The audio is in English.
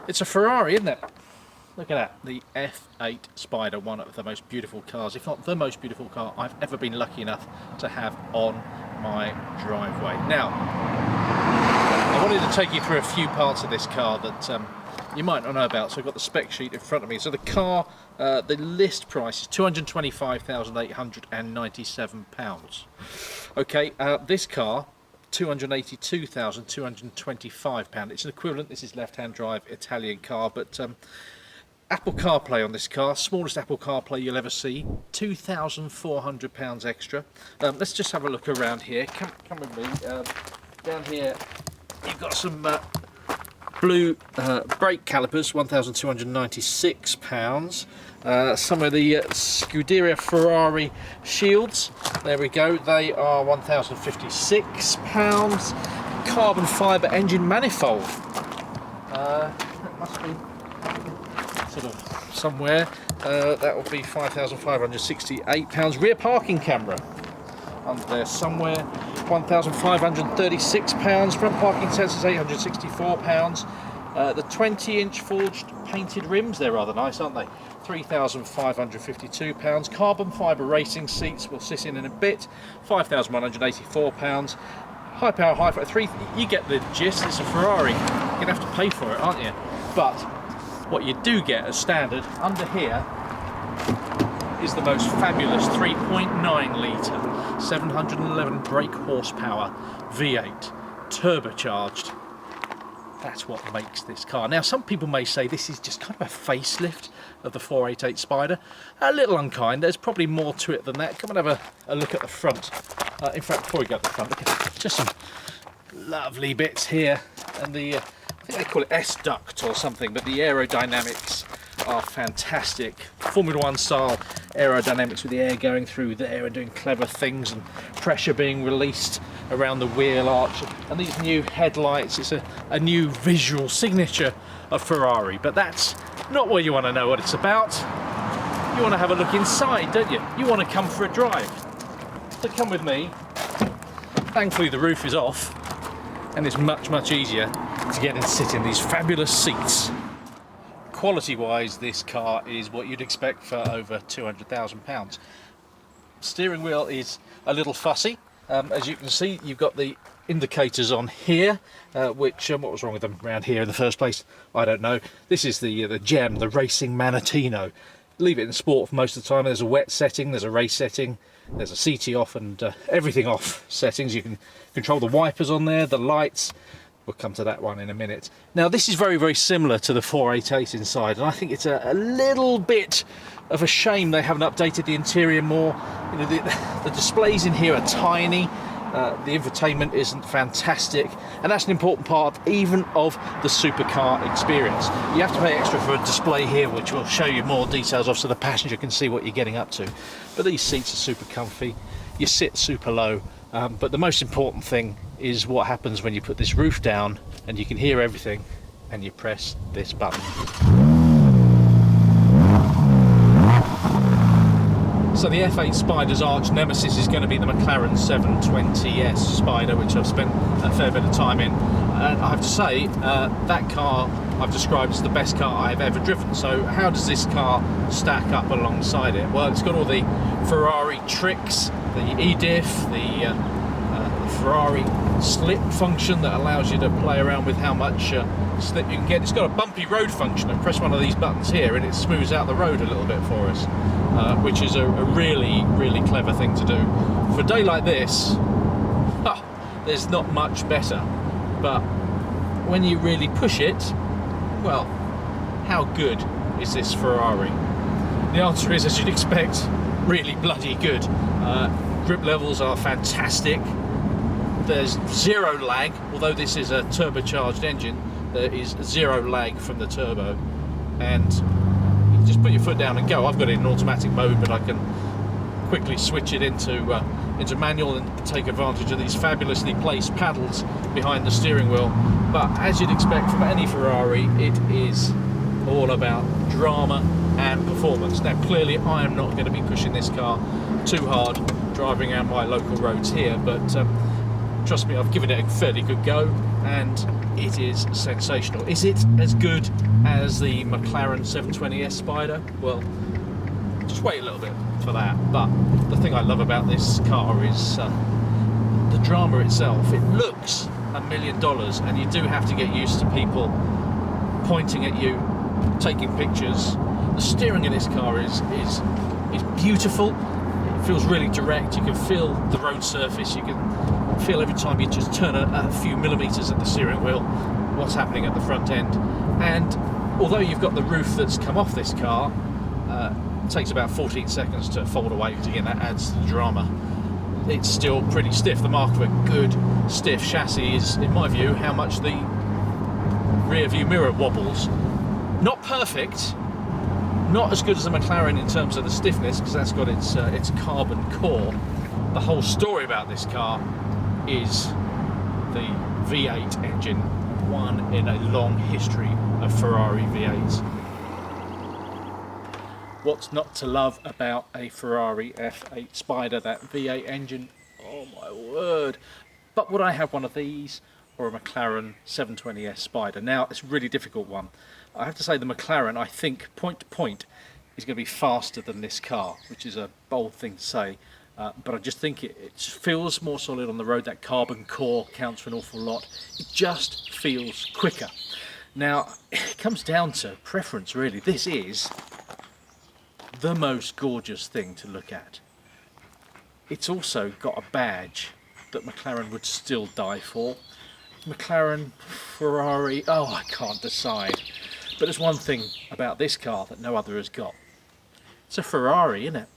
It's a Ferrari, isn't it? Look at that, the F8 Spider, one of the most beautiful cars, if not the most beautiful car I've ever been lucky enough to have on my driveway. Now, I wanted to take you through a few parts of this car that you might not know about. So I've got the spec sheet in front of me. So the car, the list price is £225,897. Okay, this car, £282,225. It's an equivalent. This is left-hand drive Italian car, but Apple CarPlay on this car, smallest Apple CarPlay you'll ever see, £2,400 extra. Let's just have a look around here. Come with me. Down here, you've got some blue brake calipers, £1,296. Some of the Scuderia Ferrari shields, there we go, they are £1,056. Carbon fibre engine manifold, that must be sort of somewhere, that will be £5,568. Rear parking camera under there somewhere, £1,536. Front parking sensors, £864. The 20-inch forged painted rims, they're rather nice, aren't they? £3,552. Carbon fibre racing seats, we'll sit in a bit, £5,184. High power, high fibre, you get the gist. It's a Ferrari. You're going to have to pay for it, aren't you? But what you do get as standard under here is the most fabulous 3.9 litre, 711 brake horsepower V8, turbocharged. That's what makes this car. Now, some people may say this is just kind of a facelift of the 488 Spider. A little unkind. There's probably more to it than that. Come and have a look at the front. In fact, before we go to the front, look at just some lovely bits here. And the, I think they call it S-duct or something, but the aerodynamics are fantastic. Formula One style aerodynamics with the air going through there and doing clever things and pressure being released around the wheel arch. And these new headlights, it's a new visual signature of Ferrari. But that's not what you want to know what it's about. You want to have a look inside, don't you? You want to come for a drive. So come with me. Thankfully the roof is off and it's much, much easier to get and sit in these fabulous seats. Quality wise, this car is what you'd expect for over £200,000. Steering wheel is a little fussy. As you can see, you've got the indicators on here, which what was wrong with them around here in the first place? I don't know. This is the gem, the Racing Manatino. Leave it in sport for most of the time. There's a wet setting, there's a race setting, there's a CT off and everything off settings. You can control the wipers on there, the lights. We'll come to that one in a minute. Now, this is very, very similar to the 488 inside, and I think it's a little bit of a shame they haven't updated the interior more. You know, the displays in here are tiny. The infotainment isn't fantastic, and that's an important part even of the supercar experience. You have to pay extra for a display here, which will show you more details of, so the passenger can see what you're getting up to. But these seats are super comfy. You sit super low. But the most important thing is what happens when you put this roof down and you can hear everything and you press this button. So the F8 Spider's arch nemesis is going to be the McLaren 720S Spider, which I've spent a fair bit of time in. And I have to say, that car I've described as the best car I've ever driven. So how does this car stack up alongside it? Well, it's got all the Ferrari tricks, the EDIF, the Ferrari slip function that allows you to play around with how much slip you can get. It's got a bumpy road function, and press one of these buttons here and it smooths out the road a little bit for us, which is a really, really clever thing to do. For a day like this, there's not much better, but when you really push it, well, how good is this Ferrari? The answer is, as you'd expect, really bloody good. Grip levels are fantastic. There's zero lag, although this is a turbocharged engine. There is zero lag from the turbo, and you just put your foot down and go. I've got it in automatic mode, but I can quickly switch it into manual and take advantage of these fabulously placed paddles behind the steering wheel. But as you'd expect from any Ferrari, it is all about drama and performance. Now, clearly I am not going to be pushing this car too hard driving around my local roads here, but trust me, I've given it a fairly good go, and it is sensational. Is it as good as the McLaren 720S Spider? Well, just wait a little bit for that. But the thing I love about this car is the drama itself. It looks $1 million, and you do have to get used to people pointing at you, taking pictures. The steering in this car is beautiful. It feels really direct. You can feel the road surface. You can feel every time you just turn a few millimeters at the steering wheel what's happening at the front end. And although you've got the roof that's come off this car, it takes about 14 seconds to fold away, because again that adds to the drama. It's still pretty stiff. The mark of a good stiff chassis is, in my view, how much the rear view mirror wobbles. Not perfect, not as good as the McLaren in terms of the stiffness, because that's got its carbon core. The whole story about this car is the V8 engine, one in a long history of Ferrari V8s. What's not to love about a Ferrari F8 Spider, that V8 engine? Oh my word. But would I have one of these or a McLaren 720S Spider? Now, it's a really difficult one. I have to say the McLaren, I think, point to point, is going to be faster than this car, which is a bold thing to say. But I just think it feels more solid on the road. That carbon core counts for an awful lot. It just feels quicker. Now, it comes down to preference, really. This is the most gorgeous thing to look at. It's also got a badge that McLaren would still die for. McLaren, Ferrari, oh, I can't decide. But there's one thing about this car that no other has got. It's a Ferrari, isn't it?